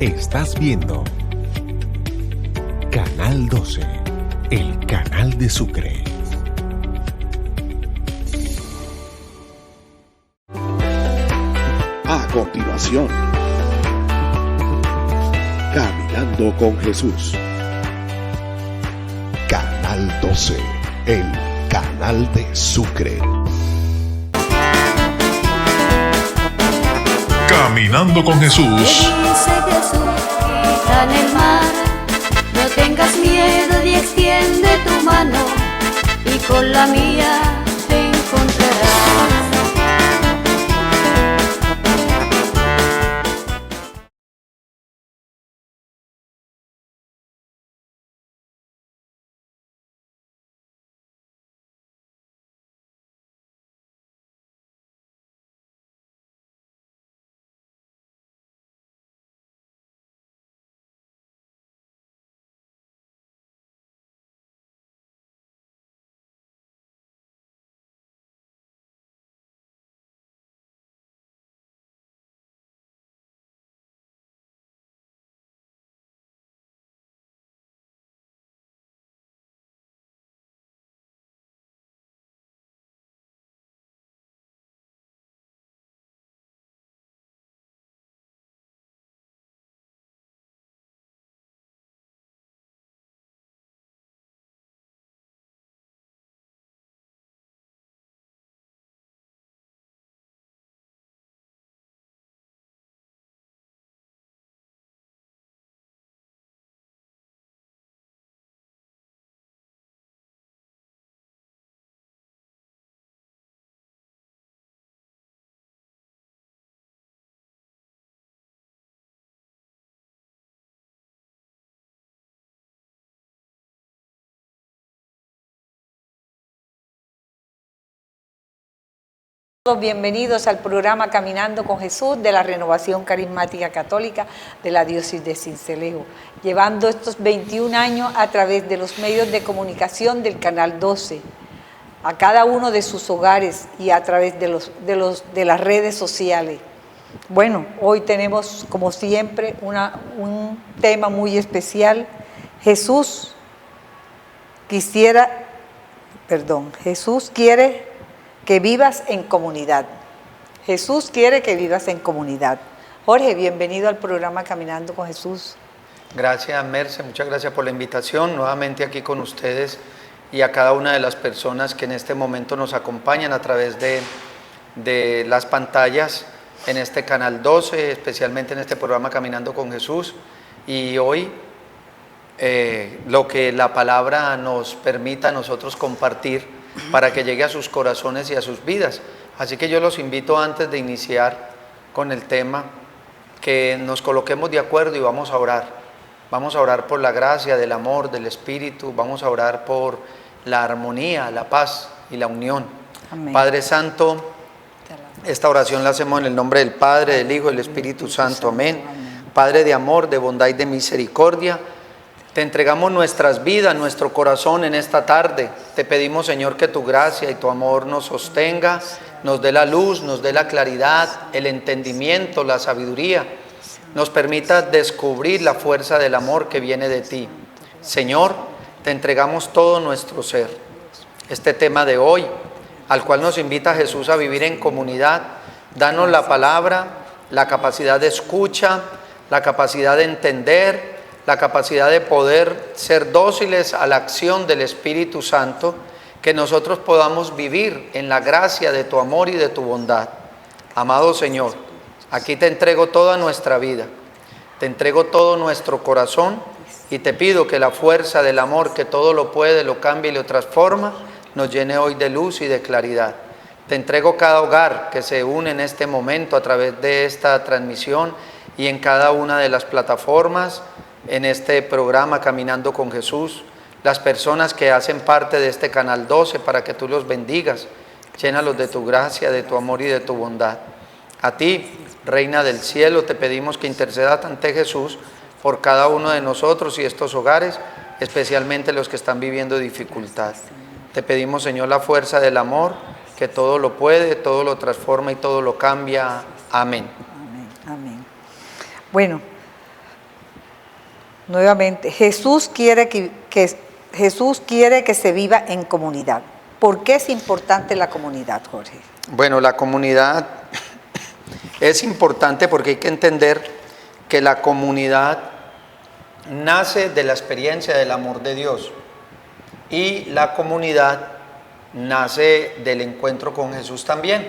Estás viendo Canal 12, el canal de Sucre. A continuación, Caminando con Jesús. Canal 12, el canal de Sucre. Caminando con Jesús. Dice Jesús, quita en el mar, no tengas miedo y extiende tu mano, y con la mía te encontrarás. Bienvenidos al programa Caminando con Jesús de la Renovación Carismática Católica de la Diócesis de Sincelejo, llevando estos 21 años a través de los medios de comunicación del Canal 12, a cada uno de sus hogares y a través de las redes sociales. Bueno, hoy tenemos, como siempre, un tema muy especial. Jesús quiere que vivas en comunidad. Jesús quiere que vivas en comunidad. Jorge, bienvenido al programa Caminando con Jesús. Gracias, Merce, muchas gracias por la invitación, nuevamente aquí con ustedes y a cada una de las personas que en este momento nos acompañan a través de las pantallas en este Canal 12, especialmente en este programa Caminando con Jesús. Y hoy lo que la palabra nos permita a nosotros compartir para que llegue a sus corazones y a sus vidas. Así que yo los invito, antes de iniciar con el tema, que nos coloquemos de acuerdo y vamos a orar. Vamos a orar por la gracia, del amor, del Espíritu. Vamos a orar por la armonía, la paz y la unión. Amén. Padre Santo, esta oración la hacemos en el nombre del Padre, del Hijo y del Espíritu Santo. Amén. Padre de amor, de bondad y de misericordia, te entregamos nuestras vidas, nuestro corazón en esta tarde. Te pedimos, Señor, que tu gracia y tu amor nos sostenga, nos dé la luz, nos dé la claridad, el entendimiento, la sabiduría. Nos permita descubrir la fuerza del amor que viene de ti. Señor, te entregamos todo nuestro ser. Este tema de hoy, al cual nos invita Jesús a vivir en comunidad, danos la palabra, la capacidad de escucha, la capacidad de entender, la capacidad de poder ser dóciles a la acción del Espíritu Santo, que nosotros podamos vivir en la gracia de tu amor y de tu bondad. Amado Señor, aquí te entrego toda nuestra vida, te entrego todo nuestro corazón y te pido que la fuerza del amor que todo lo puede, lo cambia y lo transforma, nos llene hoy de luz y de claridad. Te entrego cada hogar que se une en este momento a través de esta transmisión y en cada una de las plataformas, en este programa Caminando con Jesús, las personas que hacen parte de este Canal 12, para que tú los bendigas, llénalos de tu gracia, de tu amor y de tu bondad. A ti, Reina del Cielo, te pedimos que intercedas ante Jesús por cada uno de nosotros y estos hogares, especialmente los que están viviendo dificultad. Te pedimos, Señor, la fuerza del amor, que todo lo puede, todo lo transforma y todo lo cambia. Amén. Amén. Amén. Bueno, Nuevamente, Jesús quiere que se viva en comunidad. ¿Por qué es importante la comunidad, Jorge? Bueno, la comunidad es importante porque hay que entender que la comunidad nace de la experiencia del amor de Dios y la comunidad nace del encuentro con Jesús también.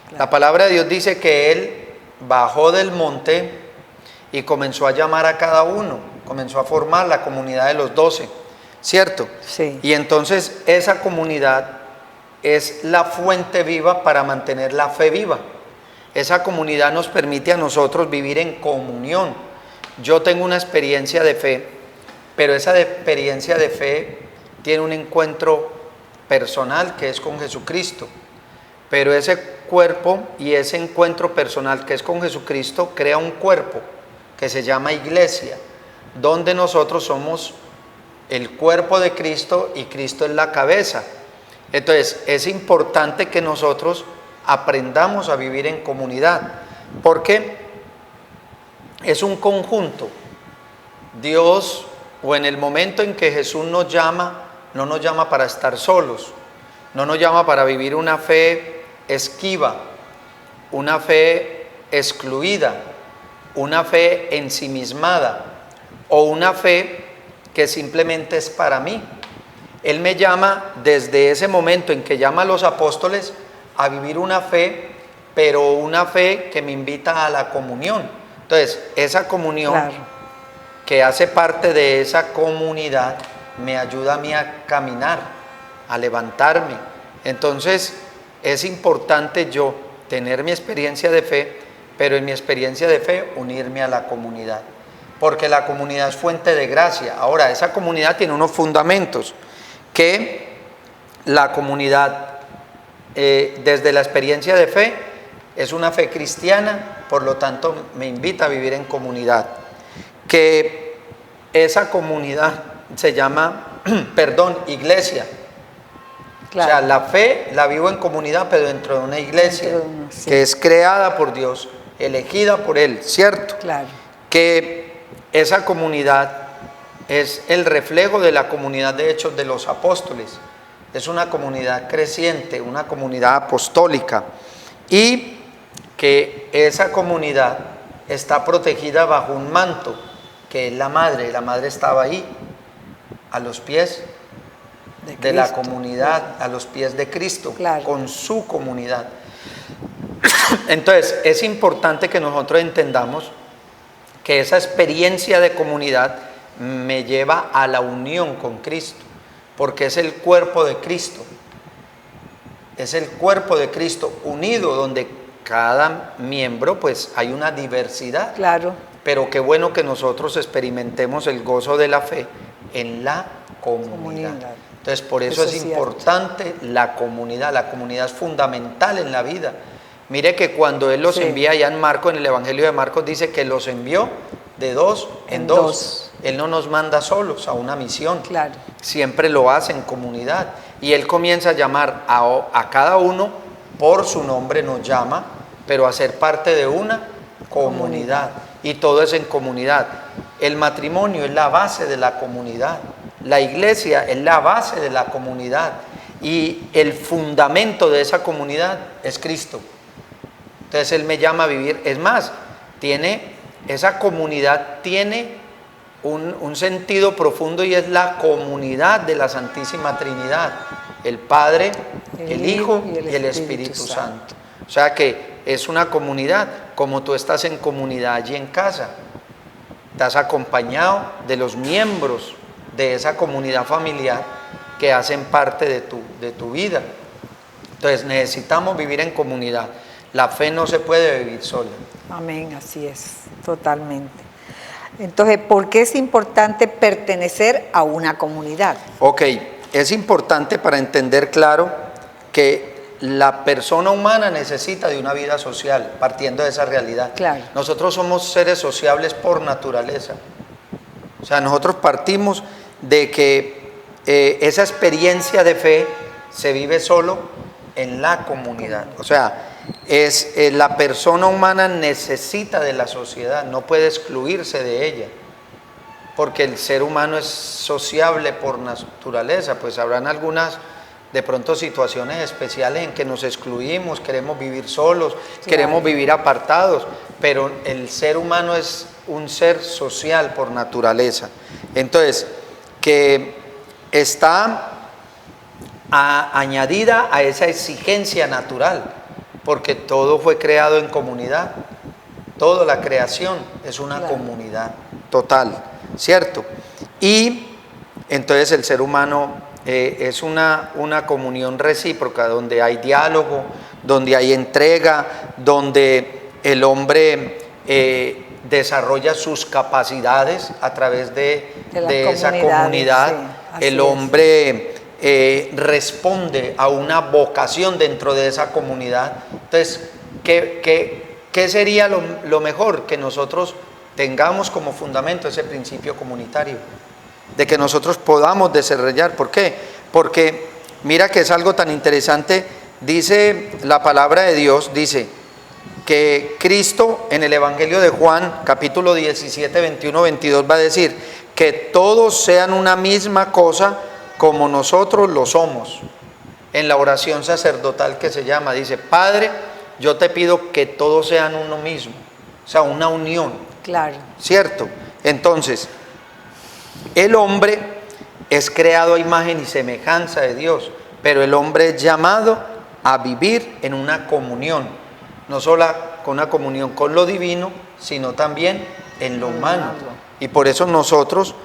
Claro. La palabra de Dios dice que Él bajó del monte y comenzó a llamar a cada uno, comenzó a formar la comunidad de los 12, ¿cierto? Sí. Y entonces esa comunidad es la fuente viva para mantener la fe viva. Esa comunidad nos permite a nosotros vivir en comunión. Yo tengo una experiencia de fe, pero esa experiencia de fe tiene un encuentro personal que es con Jesucristo. Pero ese cuerpo y ese encuentro personal que es con Jesucristo crea un cuerpo que se llama iglesia, donde nosotros somos el cuerpo de Cristo y Cristo es la cabeza. Entonces es importante que nosotros aprendamos a vivir en comunidad, porque es un conjunto. Dios, o en el momento en que Jesús nos llama, no nos llama para estar solos, no nos llama para vivir una fe esquiva, una fe excluida, una fe ensimismada o una fe que simplemente es para mí. Él me llama desde ese momento en que llama a los apóstoles a vivir una fe, pero una fe que me invita a la comunión. Entonces, esa comunión, claro, que hace parte de esa comunidad, me ayuda a mí a caminar, a levantarme. Entonces, es importante yo tener mi experiencia de fe, pero en mi experiencia de fe unirme a la comunidad, porque la comunidad es fuente de gracia. Ahora, esa comunidad tiene unos fundamentos, que la comunidad, desde la experiencia de fe, es una fe cristiana, por lo tanto me invita a vivir en comunidad, que esa comunidad se llama, iglesia. Claro. O sea, la fe la vivo en comunidad, pero dentro de una iglesia, sí, que es creada por Dios, elegida por Él, ¿cierto? Claro. Que esa comunidad es el reflejo de la comunidad de Hechos de los Apóstoles. Es una comunidad creciente, una comunidad apostólica, y que esa comunidad está protegida bajo un manto, que es la madre. La madre estaba ahí, a los pies de la comunidad, a los pies de Cristo, claro, con su comunidad. Entonces, es importante que nosotros entendamos que esa experiencia de comunidad me lleva a la unión con Cristo, porque es el cuerpo de Cristo. Es el cuerpo de Cristo unido, donde cada miembro, pues hay una diversidad. Claro. Pero qué bueno que nosotros experimentemos el gozo de la fe en la comunidad. Entonces, por eso es importante la comunidad. La comunidad es fundamental en la vida. Mire que cuando Él los envía allá en Marcos, en el Evangelio de Marcos, dice que los envió de dos en dos. Él no nos manda solos a una misión. Claro. Siempre lo hace en comunidad. Y Él comienza a llamar a cada uno por su nombre, nos llama, pero a ser parte de una comunidad. Y todo es en comunidad. El matrimonio es la base de la comunidad. La iglesia es la base de la comunidad. Y el fundamento de esa comunidad es Cristo. Entonces Él me llama a vivir. Es más, esa comunidad tiene un sentido profundo, y es la comunidad de la Santísima Trinidad. El Padre, el Hijo y el Espíritu Santo. O sea que es una comunidad, como tú estás en comunidad allí en casa. Estás acompañado de los miembros de esa comunidad familiar que hacen parte de tu vida. Entonces necesitamos vivir en comunidad. La fe no se puede vivir sola. Amén, así es, totalmente. Entonces, ¿por qué es importante pertenecer a una comunidad? Ok, es importante para entender claro que la persona humana necesita de una vida social, partiendo de esa realidad. Claro. Nosotros somos seres sociables por naturaleza. O sea, nosotros partimos de que esa experiencia de fe se vive solo en la comunidad. O sea, la persona humana necesita de la sociedad, no puede excluirse de ella. porque el ser humano es sociable por naturaleza, pues habrán algunas de pronto situaciones especiales en que nos excluimos, queremos vivir solos, queremos vivir apartados, pero el ser humano es un ser social por naturaleza. Entonces, que está añadida a esa exigencia natural, porque todo fue creado en comunidad, toda la creación es una comunidad total, ¿cierto? Y entonces el ser humano es una comunión recíproca, donde hay diálogo, donde hay entrega, donde el hombre desarrolla sus capacidades a través de esa comunidad. Sí, el hombre responde a una vocación dentro de esa comunidad. Entonces, ¿qué sería lo mejor? Que nosotros tengamos como fundamento ese principio comunitario, de que nosotros podamos desarrollar. ¿Por qué? Porque mira que es algo tan interesante. Dice la palabra de Dios, dice que Cristo en el Evangelio de Juan, capítulo 17, 21, 22, va a decir que todos sean una misma cosa como nosotros lo somos. En la oración sacerdotal que se llama, dice: Padre, yo te pido que todos sean uno mismo, o sea, una unión. Claro. ¿Cierto? Entonces, el hombre es creado a imagen y semejanza de Dios, pero el hombre es llamado a vivir en una comunión, no solo con una comunión con lo divino, sino también en lo humano. Y por eso nosotros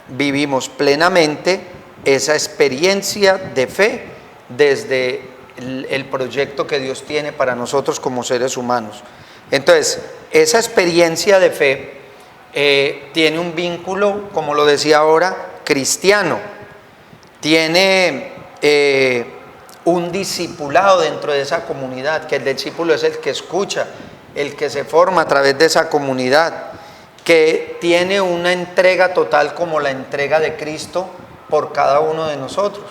vivimos plenamente esa experiencia de fe desde el proyecto que Dios tiene para nosotros como seres humanos. Entonces, esa experiencia de fe tiene un vínculo, como lo decía ahora, cristiano. Tiene un discipulado dentro de esa comunidad, que el discípulo es el que escucha, el que se forma a través de esa comunidad, que tiene una entrega total como la entrega de Cristo por cada uno de nosotros.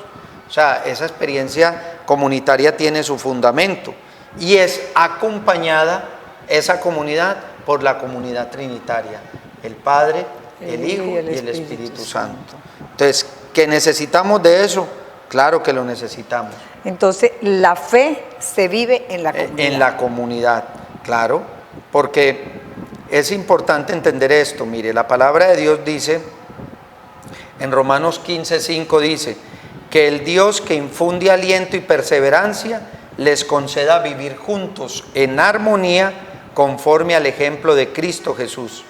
O sea, esa experiencia comunitaria tiene su fundamento y es acompañada esa comunidad por la comunidad trinitaria, el Padre, el Hijo y el Espíritu Santo. Entonces, ¿que necesitamos de eso? Claro que lo necesitamos. Entonces, la fe se vive en la comunidad. En la comunidad, claro, porque es importante entender esto. Mire, la palabra de Dios dice, en Romanos 15:5 dice, que el Dios que infunde aliento y perseverancia les conceda vivir juntos en armonía conforme al ejemplo de Cristo Jesús.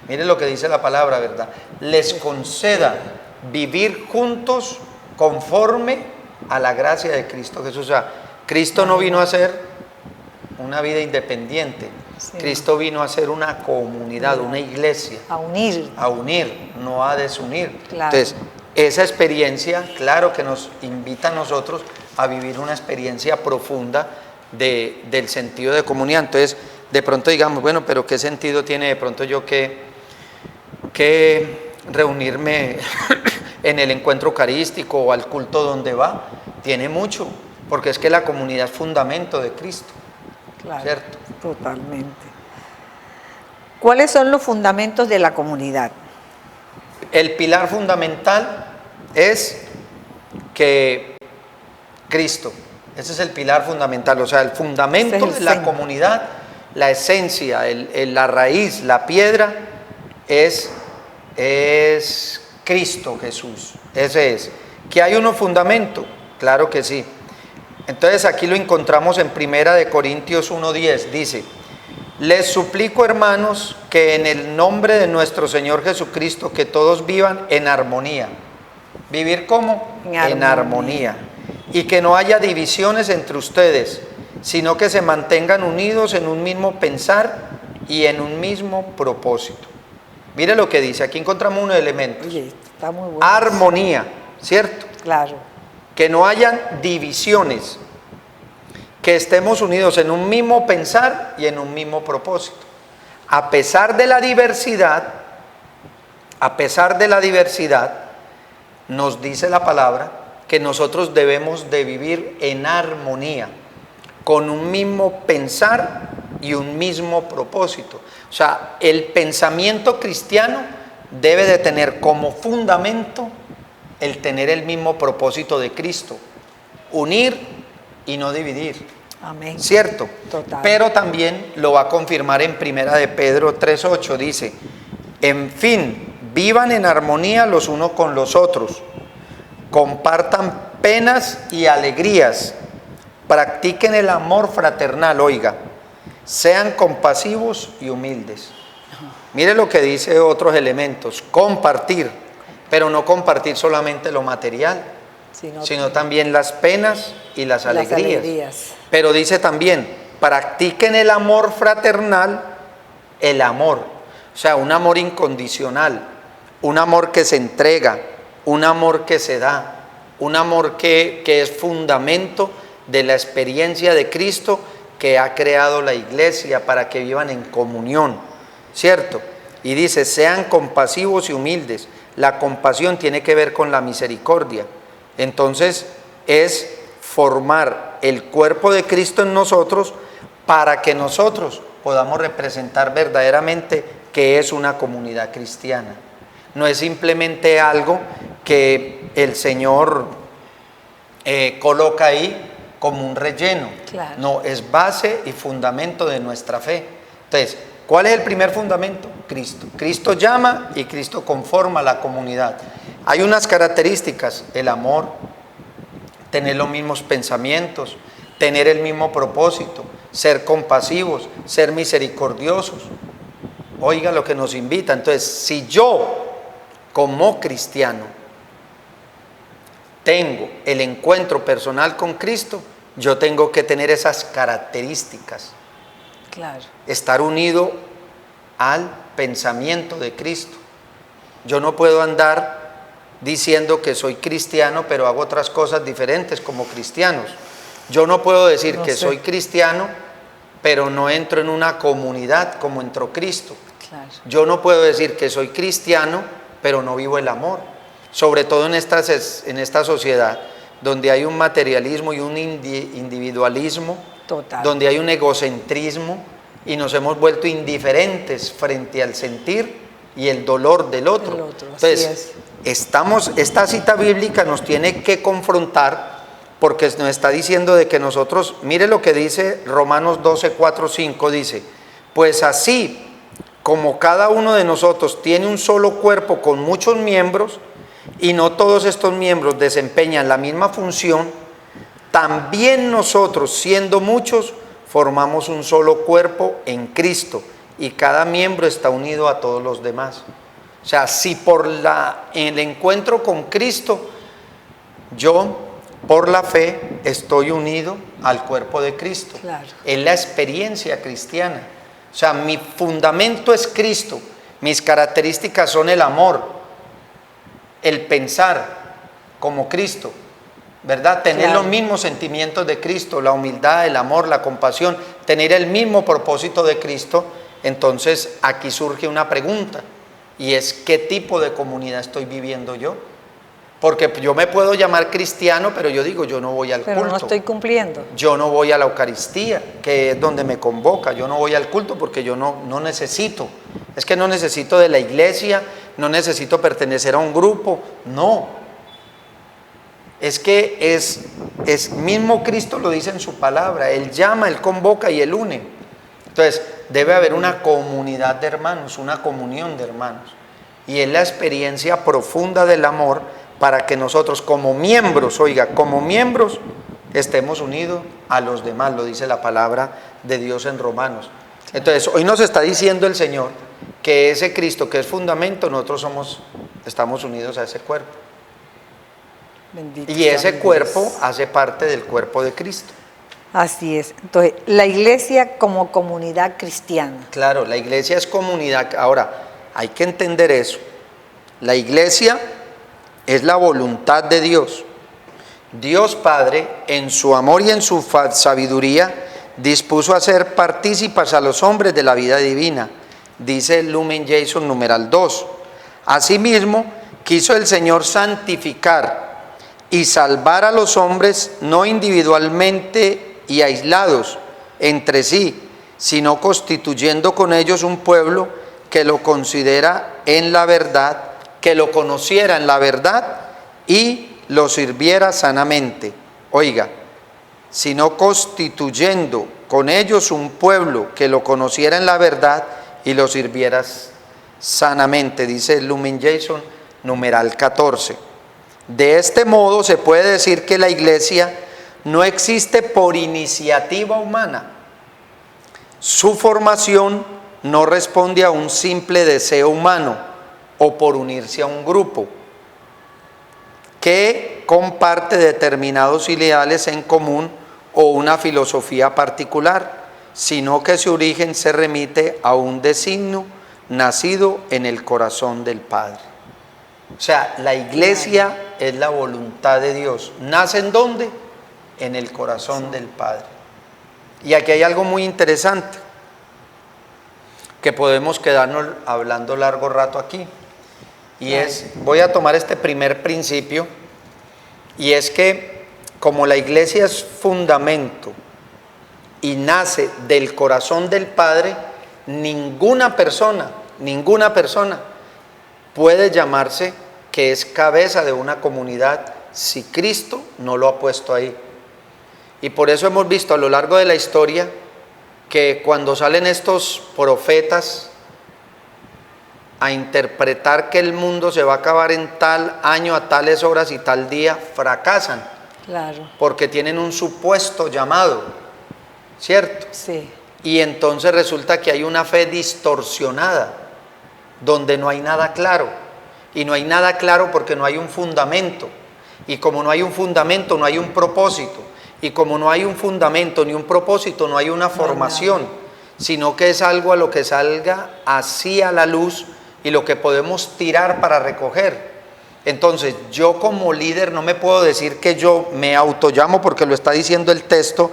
Mire lo que dice la palabra, ¿verdad? Les conceda vivir juntos conforme a la gracia de Cristo Jesús. O sea, Cristo no vino a ser una vida independiente. Sí. Cristo vino a ser una comunidad, una iglesia. A unir. A unir, no a desunir. Claro. Entonces, esa experiencia, claro que nos invita a nosotros a vivir una experiencia profunda del sentido de comunidad. Entonces, de pronto digamos, bueno, pero ¿qué sentido tiene de pronto yo que reunirme en el encuentro eucarístico o al culto donde va? Tiene mucho, porque es que la comunidad es fundamento de Cristo. Claro, ¿cierto? Totalmente. ¿Cuáles son los fundamentos de la comunidad? El pilar fundamental es que Cristo, ese es el pilar fundamental, o sea, el fundamento de la comunidad, la esencia, la raíz, la piedra es Cristo Jesús. Ese es. ¿Que hay unos fundamentos? Claro que sí. Entonces aquí lo encontramos en 1 Corintios 1:10, dice: les suplico, hermanos, que en el nombre de nuestro Señor Jesucristo, que todos vivan en armonía. ¿Vivir cómo? En armonía. Y que no haya divisiones entre ustedes, sino que se mantengan unidos en un mismo pensar y en un mismo propósito. Mire lo que dice, aquí encontramos unos elementos. Oye, está muy bueno. Armonía, ¿cierto? Claro. Que no hayan divisiones, que estemos unidos en un mismo pensar y en un mismo propósito. A pesar de la diversidad, nos dice la palabra que nosotros debemos de vivir en armonía, con un mismo pensar y un mismo propósito. O sea, el pensamiento cristiano debe de tener como fundamento el tener el mismo propósito de Cristo, unir y no dividir. Amén. ¿Cierto? Total. Pero también lo va a confirmar en Primera de Pedro 3:8, dice, en fin, vivan en armonía los unos con los otros, compartan penas y alegrías, practiquen el amor fraternal, oiga, sean compasivos y humildes. Mire lo que dice otros elementos, compartir, pero no compartir solamente lo material, sino también las penas y las alegrías. Pero dice también, practiquen el amor fraternal, el amor, o sea, un amor incondicional, un amor que se entrega, un amor que se da, un amor que es fundamento de la experiencia de Cristo que ha creado la iglesia para que vivan en comunión, ¿cierto? Y dice, sean compasivos y humildes. La compasión tiene que ver con la misericordia. Entonces, es formar el cuerpo de Cristo en nosotros para que nosotros podamos representar verdaderamente que es una comunidad cristiana. No es simplemente algo que el Señor coloca ahí como un relleno. Claro. No, es base y fundamento de nuestra fe. Entonces, ¿cuál es el primer fundamento? Cristo. Cristo llama y Cristo conforma la comunidad. Hay unas características, el amor, tener los mismos pensamientos, tener el mismo propósito, ser compasivos, ser misericordiosos. Oiga lo que nos invita. Entonces, si yo, como cristiano, tengo el encuentro personal con Cristo, yo tengo que tener esas características. Claro. Estar unido al pensamiento de Cristo. Yo no puedo andar diciendo que soy cristiano, pero hago otras cosas diferentes como cristianos. Yo no puedo decir que soy cristiano, pero no entro en una comunidad como entró Cristo. Claro. Yo no puedo decir que soy cristiano, pero no vivo el amor. Sobre todo en esta sociedad, donde hay un materialismo y un individualismo, total, donde hay un egocentrismo y nos hemos vuelto indiferentes frente al sentir y el dolor del otro. Entonces, esta cita bíblica nos tiene que confrontar porque nos está diciendo de que nosotros, mire lo que dice Romanos 12, 4, 5, dice, pues así como cada uno de nosotros tiene un solo cuerpo con muchos miembros y no todos estos miembros desempeñan la misma función, también nosotros, siendo muchos, formamos un solo cuerpo en Cristo y cada miembro está unido a todos los demás. O sea, si por el encuentro con Cristo, yo por la fe estoy unido al cuerpo de Cristo. Claro. Es la experiencia cristiana. O sea, mi fundamento es Cristo, mis características son el amor, el pensar como Cristo, ¿verdad? Tener claro, los mismos sentimientos de Cristo, la humildad, el amor, la compasión, tener el mismo propósito de Cristo. Entonces aquí surge una pregunta y es ¿qué tipo de comunidad estoy viviendo yo? Porque yo me puedo llamar cristiano, pero yo digo, yo no voy al culto. Pero no estoy cumpliendo. Yo no voy a la Eucaristía, que es donde me convoca. Yo no voy al culto porque yo no necesito. Es que no necesito de la iglesia, no necesito pertenecer a un grupo. No. Es que es mismo Cristo lo dice en su palabra. Él llama, Él convoca y Él une. Entonces, debe haber una comunidad de hermanos, una comunión de hermanos. Y es la experiencia profunda del amor para que nosotros como miembros, oiga, como miembros, estemos unidos a los demás, lo dice la palabra de Dios en Romanos. Entonces, hoy nos está diciendo el Señor que ese Cristo que es fundamento, nosotros estamos unidos a ese cuerpo. Bendito y ese cuerpo Dios. Hace parte del cuerpo de Cristo. Así es. Entonces, la iglesia como comunidad cristiana. Claro, la iglesia es comunidad. Ahora, hay que entender eso. La iglesia es la voluntad de Dios. Dios Padre, en su amor y en su sabiduría, dispuso a hacer partícipes a los hombres de la vida divina. Dice el Lumen Gentium numeral 2. Asimismo, quiso el Señor santificar y salvar a los hombres no individualmente y aislados entre sí, sino constituyendo con ellos un pueblo que lo considera en la verdad, que lo conociera en la verdad y lo sirviera sanamente. Oiga, sino constituyendo con ellos un pueblo que lo conociera en la verdad y lo sirviera sanamente, dice Lumen Gentium, numeral 14. De este modo se puede decir que la iglesia no existe por iniciativa humana. Su formación no responde a un simple deseo humano o por unirse a un grupo que comparte determinados ideales en común o una filosofía particular, sino que su origen se remite a un designio nacido en el corazón del Padre. O sea, la iglesia es la voluntad de Dios. ¿Nace en dónde? En el corazón del Padre. Y aquí hay algo muy interesante, que podemos quedarnos hablando largo rato aquí. Y es, voy a tomar este primer principio, y es que como la iglesia es fundamento y nace del corazón del Padre, ninguna persona puede llamarse que es cabeza de una comunidad si Cristo no lo ha puesto ahí. Y por eso hemos visto a lo largo de la historia que cuando salen estos profetas a interpretar que el mundo se va a acabar en tal año, a tales horas y tal día, fracasan. Claro. Porque tienen un supuesto llamado, ¿cierto? Sí. Y entonces resulta que hay una fe distorsionada, donde no hay nada claro. Y no hay nada claro porque no hay un fundamento. Y como no hay un fundamento, no hay un propósito. Y como no hay un fundamento ni un propósito, no hay una formación, sino que es algo a lo que salga así a la luz y lo que podemos tirar para recoger. Entonces, yo como líder no me puedo decir que yo me autollamo, porque lo está diciendo el texto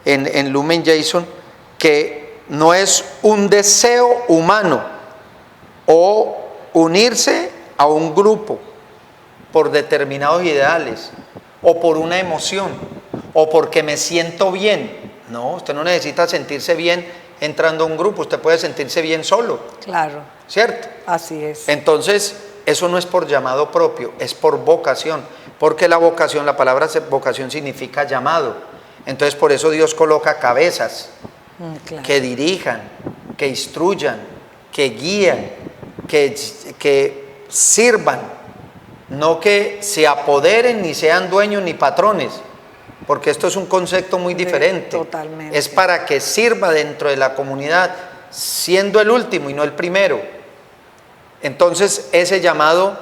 en Lumen Gentium, que no es un deseo humano o unirse a un grupo por determinados ideales o por una emoción o porque me siento bien. No, usted no necesita sentirse bien entrando a un grupo, usted puede sentirse bien solo. Claro. ¿Cierto? Así es. Entonces, eso no es por llamado propio, es por vocación, porque la vocación, la palabra vocación significa llamado. Entonces, por eso Dios coloca cabezas Claro. que dirijan, que instruyan, que guían, que sirvan, no que se apoderen ni sean dueños ni patrones, porque esto es un concepto muy diferente. Totalmente. Es para que sirva dentro de la comunidad, siendo el último y no el primero. Entonces, ese llamado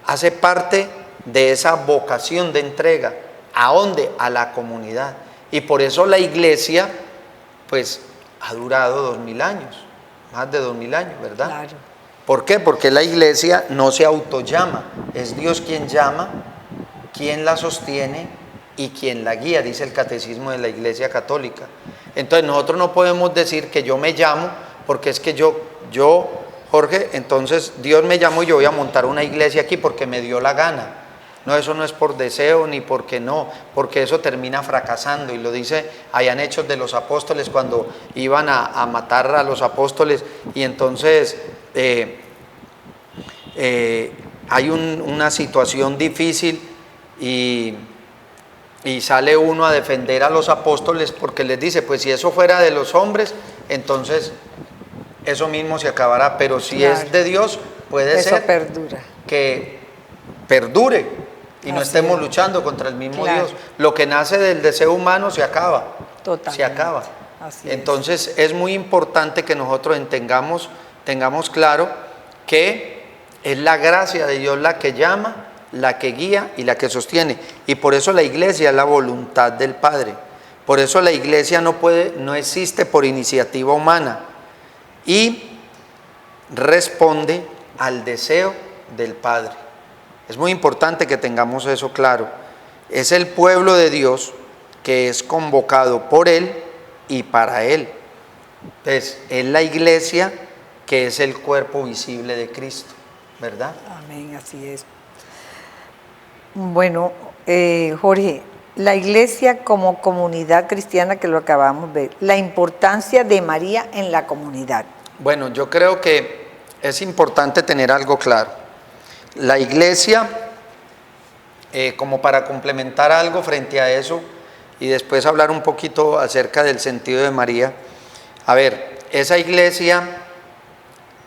hace parte de esa vocación de entrega. ¿A dónde? A la comunidad. Y por eso la iglesia, pues, ha durado 2000 años, más de 2000 años, ¿verdad? Claro. ¿Por qué? Porque la iglesia no se autollama, es Dios quien llama, quien la sostiene y quien la guía, dice el catecismo de la Iglesia Católica. Entonces nosotros no podemos decir que yo me llamo, porque es que yo, Jorge, entonces Dios me llamó y yo voy a montar una iglesia aquí porque me dio la gana. No, eso no es por deseo ni porque no, porque eso termina fracasando, y lo dice allá en Hechos de los Apóstoles, cuando iban a matar a los apóstoles, y entonces hay una situación difícil y sale uno a defender a los apóstoles porque les dice, pues si eso fuera de los hombres, entonces eso mismo se acabará, pero si Claro. es de Dios, puede Eso ser perdura. que perdure y no Así estemos es. luchando contra el mismo Claro. Dios. Lo que nace del deseo humano se acaba. Totalmente. Se acaba. Así es. Entonces es muy importante que nosotros tengamos claro que es la gracia de Dios la que llama, la que guía y la que sostiene. Y por eso la iglesia es la voluntad del Padre. Por eso la iglesia no existe por iniciativa humana y responde al deseo del Padre. Es muy importante que tengamos eso claro. Es el pueblo de Dios que es convocado por Él y para Él. Entonces, es la iglesia que es el cuerpo visible de Cristo, ¿verdad? Amén, así es. Bueno, Jorge, la iglesia como comunidad cristiana, que lo acabamos de ver, la importancia de María en la comunidad. Bueno, yo creo que es importante tener algo claro. La iglesia, como para complementar algo frente a eso, y después hablar un poquito acerca del sentido de María. A ver, esa iglesia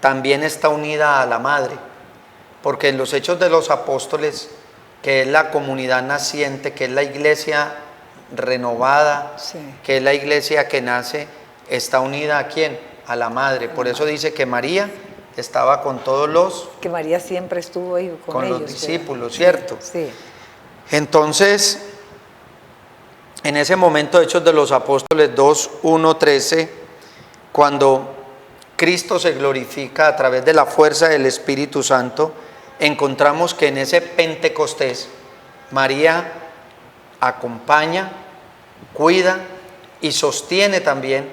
también está unida a la madre, porque en los Hechos de los Apóstoles, que es la comunidad naciente, que es la iglesia renovada, Sí. que es la iglesia que nace, está unida ¿a quién? A la madre. Por eso dice que María estaba con todos los, Que María siempre estuvo ahí con con ellos. los discípulos, ¿verdad? ¿cierto? Sí. Entonces, en ese momento, Hechos de los Apóstoles 2, 1, 13, cuando Cristo se glorifica a través de la fuerza del Espíritu Santo, encontramos que en ese Pentecostés, María acompaña, cuida y sostiene también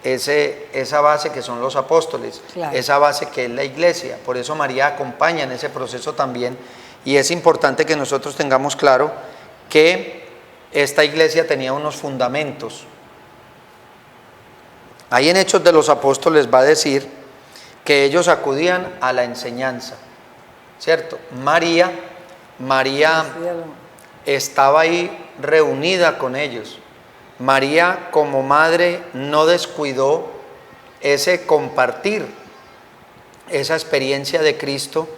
esa base que son los apóstoles, Claro. esa base que es la iglesia. Por eso María acompaña en ese proceso también, y es importante que nosotros tengamos claro que esta iglesia tenía unos fundamentos. Ahí en Hechos de los Apóstoles va a decir que ellos acudían a la enseñanza, ¿cierto? María estaba ahí reunida con ellos. María como madre no descuidó ese compartir esa experiencia de Cristo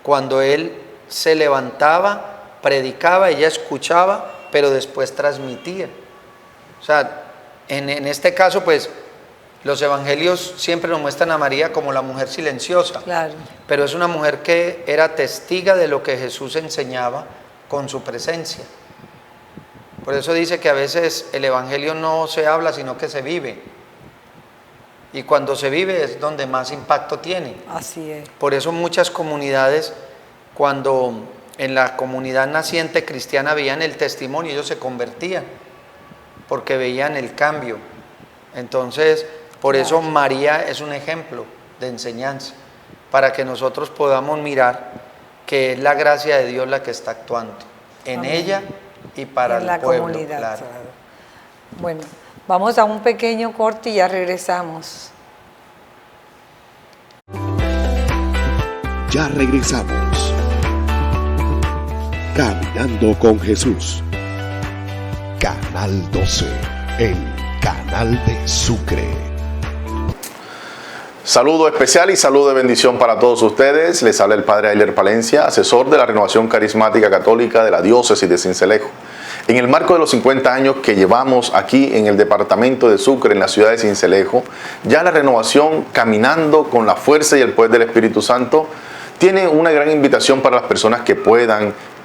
cuando Él se levantaba, predicaba, ella escuchaba, pero después transmitía. O sea, en este caso, pues, los evangelios siempre nos muestran a María como la mujer silenciosa, Claro. pero es una mujer que era testiga de lo que Jesús enseñaba con su presencia. Por eso dice que a veces el evangelio no se habla, sino que se vive. Y cuando se vive es donde más impacto tiene. Así es. Por eso muchas comunidades, cuando en la comunidad naciente cristiana veían el testimonio, ellos se convertían, porque veían el cambio. Entonces, por eso María es un ejemplo de enseñanza, para que nosotros podamos mirar que es la gracia de Dios la que está actuando en Amén. ella y para En el la pueblo. comunidad. Claro. Claro. Bueno, vamos a un pequeño corte y ya regresamos. Ya regresamos. Caminando con Jesús. Canal 12, el canal de Sucre. Saludo especial y saludo de bendición para todos ustedes. Les habla el Padre Ayler Palencia, asesor de la Renovación Carismática Católica de la Diócesis de Sincelejo. En el marco de los 50 años que llevamos aquí en el departamento de Sucre, en la ciudad de Sincelejo, ya la renovación, caminando con la fuerza y el poder del Espíritu Santo, tiene una gran invitación para las personas que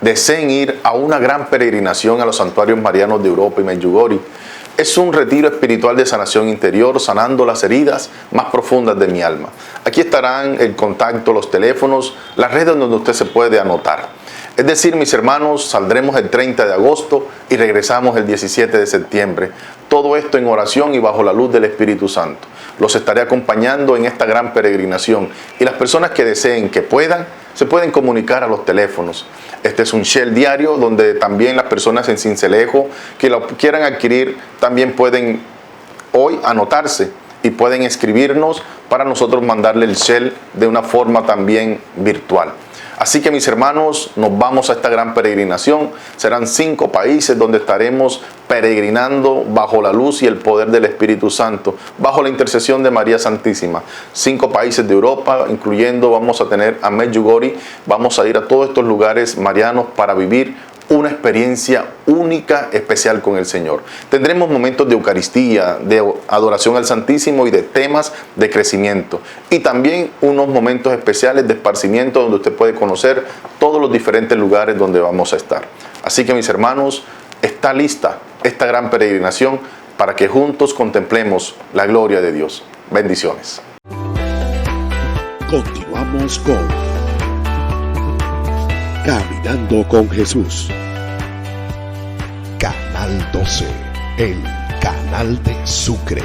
deseen ir a una gran peregrinación a los santuarios marianos de Europa y Medjugorje. Es un retiro espiritual de sanación interior, sanando las heridas más profundas de mi alma. Aquí estarán el contacto, los teléfonos, las redes donde usted se puede anotar. Es decir, mis hermanos, saldremos el 30 de agosto y regresamos el 17 de septiembre. Todo esto en oración y bajo la luz del Espíritu Santo. Los estaré acompañando en esta gran peregrinación, y las personas que deseen, que puedan, se pueden comunicar a los teléfonos. Este es un shell diario donde también las personas en Sincelejo que lo quieran adquirir también pueden hoy anotarse y pueden escribirnos para nosotros mandarle el shell de una forma también virtual. Así que mis hermanos, nos vamos a esta gran peregrinación. Serán 5 países donde estaremos peregrinando bajo la luz y el poder del Espíritu Santo, bajo la intercesión de María Santísima. 5 países de Europa, incluyendo, vamos a tener a Medjugorje, vamos a ir a todos estos lugares marianos para vivir una experiencia única, especial con el Señor. Tendremos momentos de Eucaristía, de adoración al Santísimo y de temas de crecimiento. Y también unos momentos especiales de esparcimiento donde usted puede conocer todos los diferentes lugares donde vamos a estar. Así que mis hermanos, está lista esta gran peregrinación para que juntos contemplemos la gloria de Dios. Bendiciones. Continuamos con Caminando con Jesús. Canal 12, el canal de Sucre.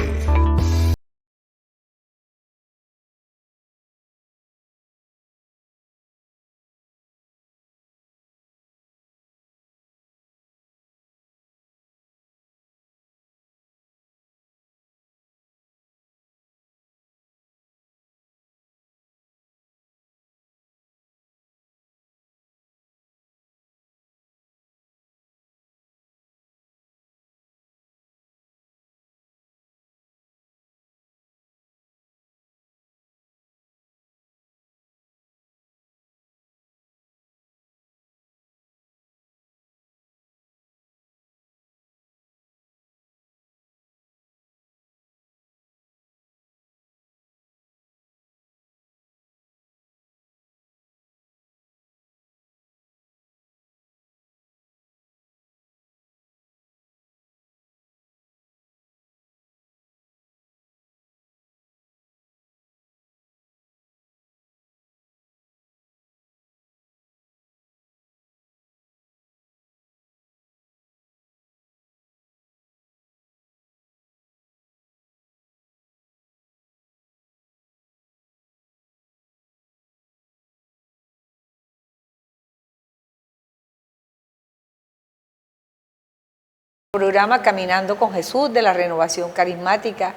Programa Caminando con Jesús de la Renovación Carismática.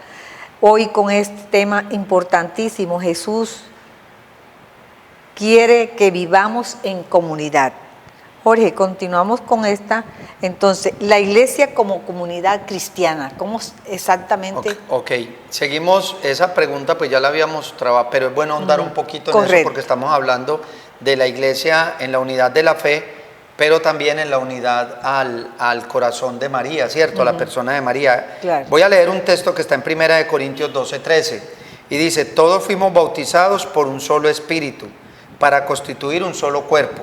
Hoy con este tema importantísimo, Jesús quiere que vivamos en comunidad. Jorge, continuamos con esta. Entonces, la iglesia como comunidad cristiana, ¿cómo exactamente? Ok, seguimos esa pregunta, pues ya la habíamos trabajado, pero es bueno ahondar un poquito en eso porque estamos hablando de la iglesia en la unidad de la fe, pero también en la unidad al corazón de María, ¿cierto? A la persona de María. Claro. Voy a leer un texto que está en 1 Corintios 12:13 y dice: todos fuimos bautizados por un solo espíritu para constituir un solo cuerpo,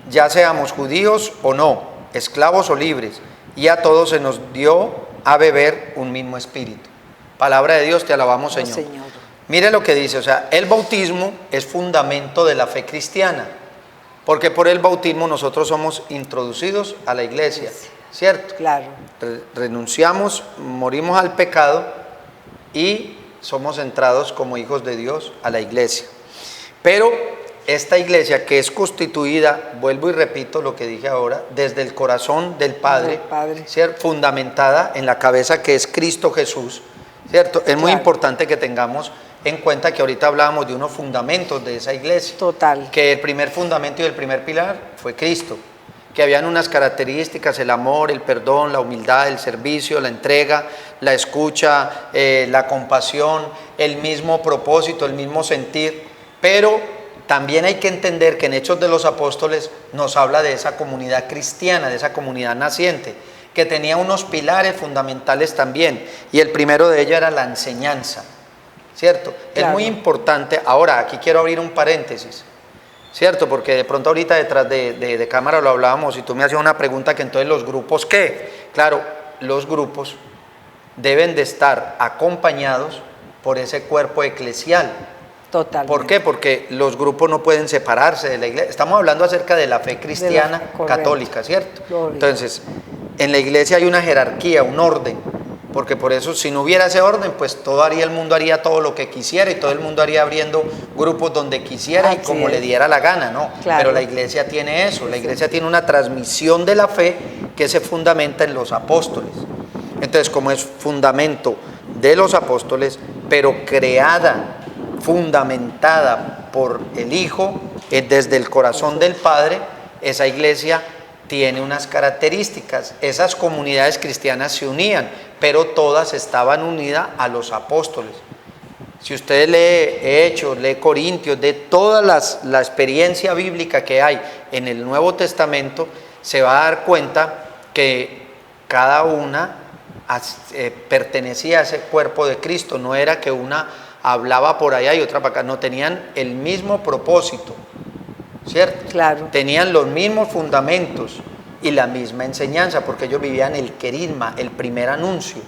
ya seamos judíos o no, esclavos o libres, y a todos se nos dio a beber un mismo espíritu. Palabra de Dios, te alabamos, Señor. Señor. Mire lo que dice, o sea, el bautismo es fundamento de la fe cristiana, porque por el bautismo nosotros somos introducidos a la iglesia, ¿cierto? Claro. Renunciamos, morimos al pecado y somos entrados como hijos de Dios a la iglesia. Pero esta iglesia que es constituida, vuelvo y repito lo que dije ahora, desde el corazón del Padre, ¿cierto? Fundamentada en la cabeza que es Cristo Jesús, ¿cierto? Es muy importante que tengamos en cuenta que ahorita hablábamos de unos fundamentos de esa iglesia. Total. Que el primer fundamento y el primer pilar fue Cristo. Que habían unas características: el amor, el perdón, la humildad, el servicio, la entrega, la escucha, la compasión, el mismo propósito, el mismo sentir. Pero también hay que entender que en Hechos de los Apóstoles nos habla de esa comunidad cristiana, de esa comunidad naciente, que tenía unos pilares fundamentales también. Y el primero de ellos era la enseñanza, ¿cierto? Claro. Es muy importante. Ahora, aquí quiero abrir un paréntesis, ¿cierto? Porque de pronto ahorita detrás de cámara lo hablábamos y tú me hacías una pregunta que entonces los grupos, ¿qué? Claro, los grupos deben de estar acompañados por ese cuerpo eclesial. Totalmente. ¿Por qué? Porque los grupos no pueden separarse de la iglesia. Estamos hablando acerca de la fe cristiana católica, ¿cierto? Gloria. Entonces, en la iglesia hay una jerarquía, un orden, porque por eso si no hubiera ese orden, pues el mundo haría todo lo que quisiera y todo el mundo haría abriendo grupos donde quisiera y como le diera la gana, ¿no? Claro. Pero la iglesia tiene eso, la iglesia tiene una transmisión de la fe que se fundamenta en los apóstoles. Entonces, como es fundamento de los apóstoles, pero creada, fundamentada por el Hijo, desde el corazón del Padre, esa iglesia tiene unas características. Esas comunidades cristianas se unían, pero todas estaban unidas a los apóstoles. Si usted lee Hechos, lee Corintios, de toda la experiencia bíblica que hay en el Nuevo Testamento, se va a dar cuenta que cada una pertenecía a ese cuerpo de Cristo. No era que una hablaba por allá y otra para acá, no, tenían el mismo propósito, ¿cierto? Claro. Tenían los mismos fundamentos y la misma enseñanza, porque ellos vivían el querigma, el primer anuncio.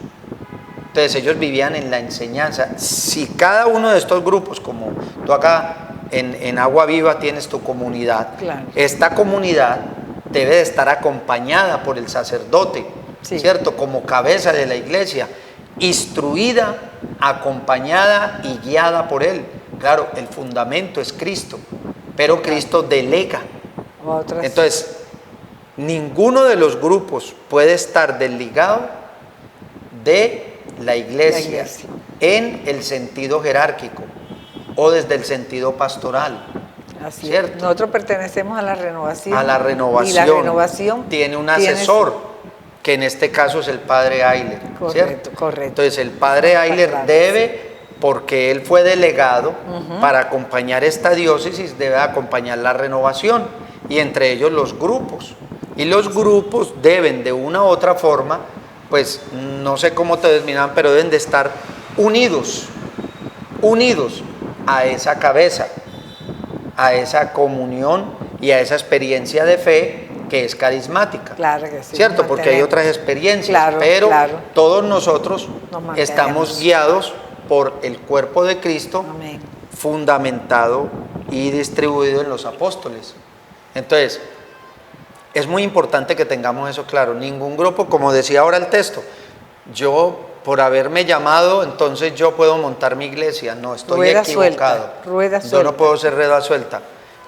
Entonces ellos vivían en la enseñanza. Si cada uno de estos grupos, como tú acá en Agua Viva tienes tu comunidad, claro, esta comunidad debe de estar acompañada por el sacerdote, ¿cierto? Como cabeza de la iglesia, instruida, acompañada y guiada por él. Claro, el fundamento es Cristo, pero Cristo delega. Entonces, ninguno de los grupos puede estar desligado de la iglesia en el sentido jerárquico o desde el sentido pastoral. Así es. Nosotros pertenecemos a la renovación. A la renovación. Y la renovación tiene un asesor, que en este caso es el padre Ayler. Correcto, ¿cierto? correcto. Entonces el padre Ayler debe, porque él fue delegado para acompañar esta diócesis, debe acompañar la renovación, y entre ellos los grupos. Y los grupos deben de una u otra forma, pues no sé cómo te determinan, pero deben de estar unidos a esa cabeza, a esa comunión y a esa experiencia de fe que es carismática. Claro que sí. ¿Cierto? Porque hay otras experiencias, claro, pero claro, todos nosotros estamos guiados por el cuerpo de Cristo. Amén. Fundamentado y distribuido en los apóstoles. Entonces, es muy importante que tengamos eso claro. Ningún grupo, como decía ahora el texto, yo por haberme llamado, entonces yo puedo montar mi iglesia. No, estoy rueda equivocado. Rueda suelta. Yo no puedo ser rueda suelta.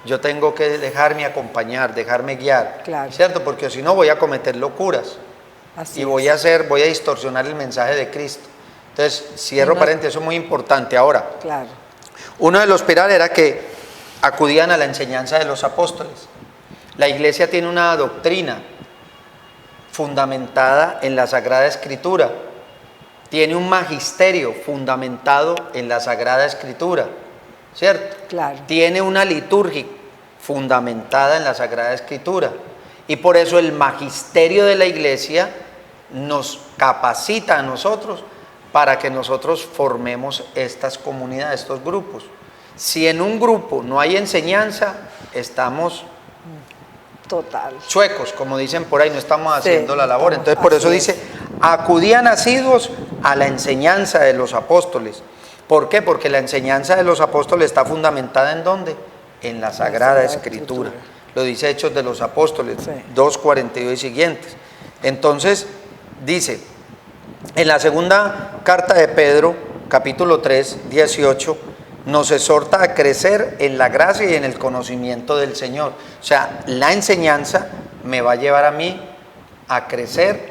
Yo tengo que dejarme acompañar, dejarme guiar, claro, ¿cierto? Porque si no voy a cometer locuras. Así y voy a distorsionar el mensaje de Cristo. Entonces, cierro paréntesis, eso es muy importante. Ahora, Claro. uno de los pilares era que acudían a la enseñanza de los apóstoles. La iglesia tiene una doctrina fundamentada en la Sagrada Escritura. Tiene un magisterio fundamentado en la Sagrada Escritura, ¿cierto? Claro. Tiene una liturgia fundamentada en la Sagrada Escritura. Y por eso el magisterio de la iglesia nos capacita a nosotros para que nosotros formemos estas comunidades, estos grupos. Si en un grupo no hay enseñanza, estamos Total. chuecos, como dicen por ahí, no estamos haciendo la labor. estamos- Entonces por eso así dice, acudían asiduos a la enseñanza de los apóstoles. ¿Por qué? Porque la enseñanza de los apóstoles está fundamentada ¿en dónde? En la Sagrada Escritura. Lo dice Hechos de los Apóstoles, Sí. 2:42 y siguientes. Entonces dice, en la segunda carta de Pedro, capítulo 3, 18, nos exhorta a crecer en la gracia y en el conocimiento del Señor. O sea, la enseñanza me va a llevar a mí a crecer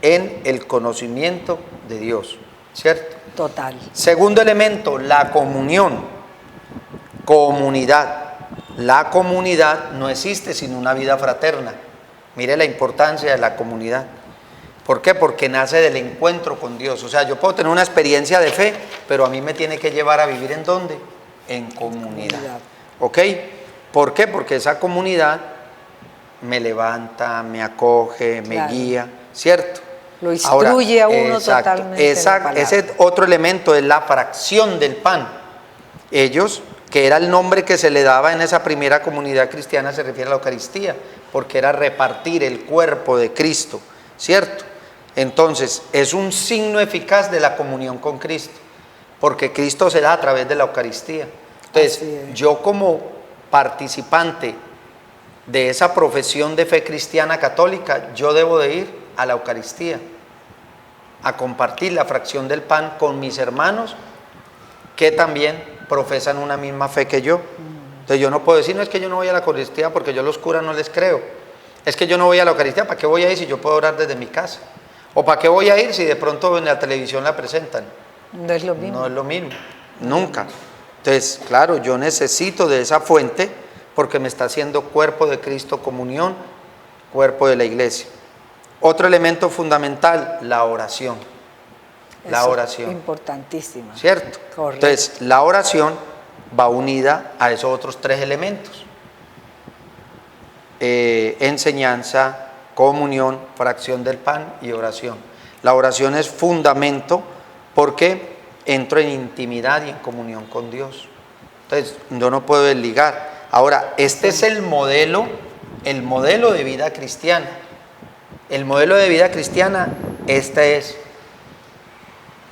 en el conocimiento de Dios, ¿cierto? Total. Segundo elemento, la comunión, comunidad. La comunidad no existe sin una vida fraterna. Mire la importancia de la comunidad. ¿Por qué? Porque nace del encuentro con Dios. O sea, yo puedo tener una experiencia de fe, pero a mí me tiene que llevar a vivir ¿en dónde? En comunidad. ¿Ok? ¿Por qué? Porque esa comunidad me levanta, me acoge, me Claro. guía, ¿cierto? Lo instruye a uno exacto, totalmente en la palabra. ese otro elemento es la fracción del pan. Ellos, que era el nombre que se le daba en esa primera comunidad cristiana, se refiere a la Eucaristía, porque era repartir el cuerpo de Cristo, ¿cierto? Entonces, es un signo eficaz de la comunión con Cristo, porque Cristo se da a través de la Eucaristía. Entonces, Así es. yo como participante de esa profesión de fe cristiana católica, yo debo de ir a la Eucaristía, a compartir la fracción del pan con mis hermanos que también profesan una misma fe que yo. Entonces yo no puedo decir, no, es que yo no voy a la Eucaristía porque yo a los curas no les creo. Es que yo no voy a la Eucaristía, ¿para qué voy a ir si yo puedo orar desde mi casa? ¿O para qué voy a ir si de pronto en la televisión la presentan? No es lo mismo. No es lo mismo, nunca. Entonces, claro, yo necesito de esa fuente porque me está haciendo cuerpo de Cristo, comunión, cuerpo de la iglesia. Otro elemento fundamental, la oración. La Eso, oración. Importantísima. ¿Cierto? Correcto. Entonces, la oración va unida a esos otros tres elementos. Enseñanza, comunión, fracción del pan y oración. La oración es fundamento porque entro en intimidad y en comunión con Dios. Entonces, yo no puedo desligar. Ahora, este es el modelo de vida cristiana. El modelo de vida cristiana,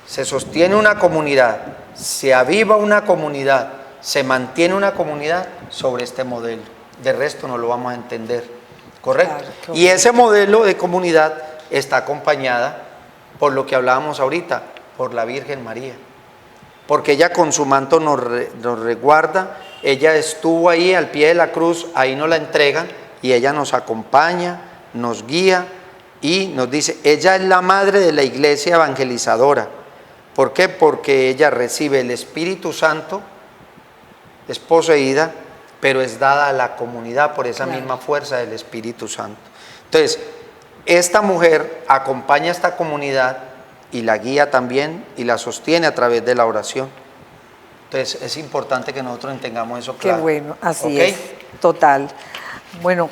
se sostiene una comunidad, se aviva una comunidad, se mantiene una comunidad sobre este modelo. De resto no lo vamos a entender, ¿correcto? Claro. Y ese modelo de comunidad está acompañada por lo que hablábamos ahorita, por la Virgen María. Porque ella con su manto nos resguarda, ella estuvo ahí al pie de la cruz, ahí nos la entregan y ella nos acompaña, nos guía y nos dice, ella es la madre de la iglesia evangelizadora. ¿Por qué? Porque ella recibe el Espíritu Santo, es poseída, pero es dada a la comunidad por esa Claro. misma fuerza del Espíritu Santo. Entonces, esta mujer acompaña a esta comunidad y la guía también y la sostiene a través de la oración. Entonces, es importante que nosotros tengamos eso claro. Qué bueno, así ¿Ok? es, total. Bueno,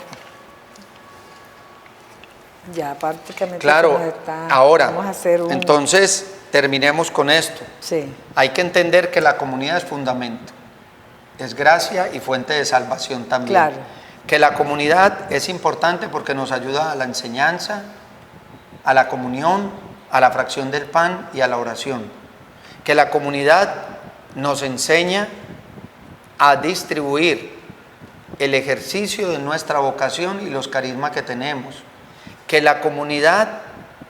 ya prácticamente Claro, se nos está- ahora, vamos a hacer un... entonces, terminemos con esto. Sí, Hay que entender que la comunidad es fundamento, es gracia y fuente de salvación también. Claro. Que la comunidad es importante porque nos ayuda a la enseñanza, a la comunión, a la fracción del pan y a la oración. Que la comunidad nos enseña a distribuir el ejercicio de nuestra vocación y los carismas que tenemos. Que la comunidad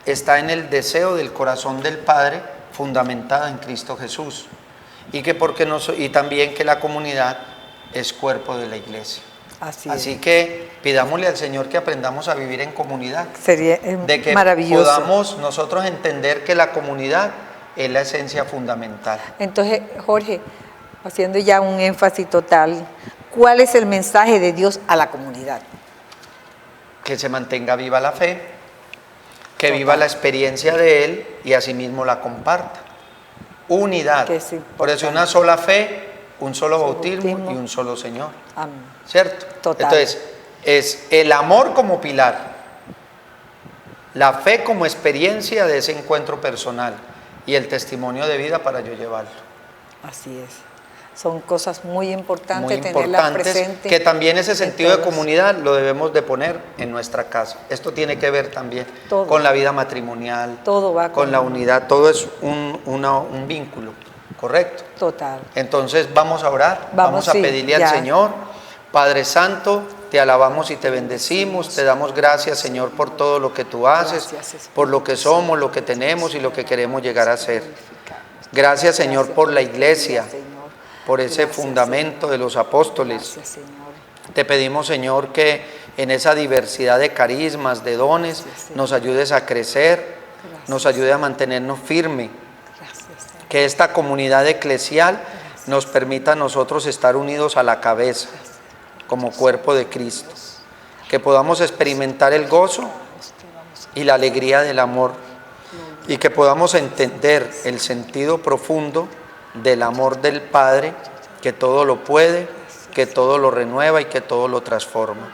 está en el deseo del corazón del Padre, fundamentada en Cristo Jesús. Y también que la comunidad es cuerpo de la iglesia. Así que pidámosle al Señor que aprendamos a vivir en comunidad. Sería de que maravilloso. podamos nosotros entender que la comunidad es la esencia fundamental. Entonces, Jorge, haciendo ya un énfasis total, ¿cuál es el mensaje de Dios a la comunidad? Que se mantenga viva la fe, que viva la experiencia de Él y asimismo la comparta. Unidad. Por eso una sola fe, un solo bautismo y un solo Señor. Amén. ¿Cierto? Total. Entonces, es el amor como pilar, la fe como experiencia de ese encuentro personal y el testimonio de vida para yo llevarlo. Así es. Son cosas muy importantes, Muy tenerlas importantes, presentes. que también ese sentido de todos. comunidad lo debemos de poner en nuestra casa. Esto tiene que ver también Todo. con la vida matrimonial, Todo va con la unidad, todo es un vínculo, ¿correcto? Total. Entonces vamos a orar, vamos a sí, pedirle ya. al Señor. Padre Santo, te alabamos y te bendecimos, te damos gracias, Señor, por todo lo que tú haces, Gracias, por lo que somos, lo que tenemos y lo que queremos llegar a ser. Gracias, Señor, por la iglesia, por ese fundamento de los apóstoles. Gracias, Señor. Te pedimos, Señor, que en esa diversidad de carismas, de dones, nos ayudes a crecer, nos ayude a mantenernos firmes, que esta comunidad eclesial nos permita a nosotros estar unidos a la cabeza, como cuerpo de Cristo, que podamos experimentar el gozo y la alegría del amor, y que podamos entender el sentido profundo del amor del Padre, que todo lo puede, que todo lo renueva y que todo lo transforma.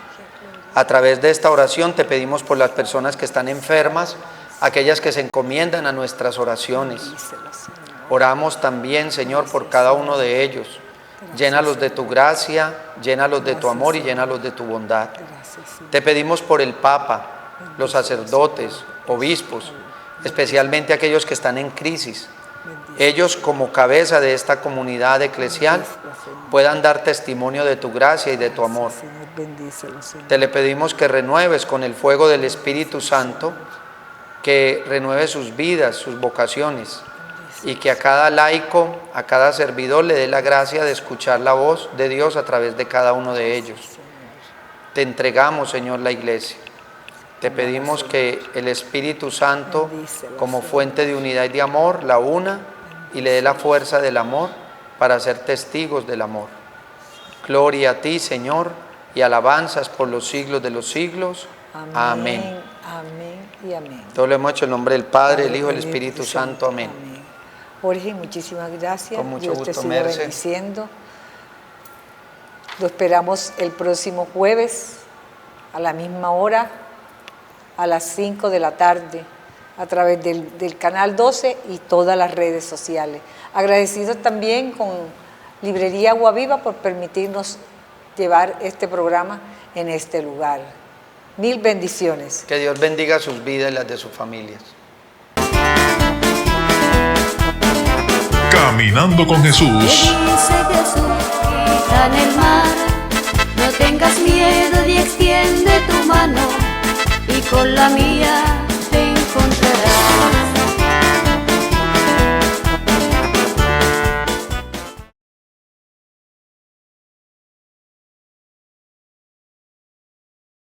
A través de esta oración te pedimos por las personas que están enfermas, aquellas que se encomiendan a nuestras oraciones. Oramos también, Señor, por cada uno de ellos. Llénalos de tu gracia, llénalos de tu amor y llénalos de tu bondad. Te pedimos por el Papa, los sacerdotes, obispos, especialmente aquellos que están en crisis. Ellos, como cabeza de esta comunidad eclesial, puedan dar testimonio de tu gracia y de tu amor. Te le pedimos que renueves con el fuego del Espíritu Santo, que renueve sus vidas, sus vocaciones, y que a cada laico, a cada servidor le dé la gracia de escuchar la voz de Dios a través de cada uno de ellos. Te entregamos, Señor, la iglesia. Te pedimos que el Espíritu Santo, como fuente de unidad y de amor, la una y le dé la fuerza del amor para ser testigos del amor. Gloria a ti, Señor, y alabanzas por los siglos de los siglos. Amén. Amén y amén. Todo lo hemos hecho en nombre del Padre, del Hijo y del Espíritu Santo. Amén. Jorge, muchísimas gracias. Con mucho Dios gusto, te siga Merce. bendiciendo. Lo esperamos el próximo jueves a la misma hora, a las 5 de la tarde, a través del canal 12 y todas las redes sociales. Agradecidos también con Librería Agua Viva por permitirnos llevar este programa en este lugar. Mil bendiciones. Que Dios bendiga sus vidas y las de sus familias. Caminando con Jesús. Dice Jesús, grita en el mar, no tengas miedo y extiende tu mano, y con la mía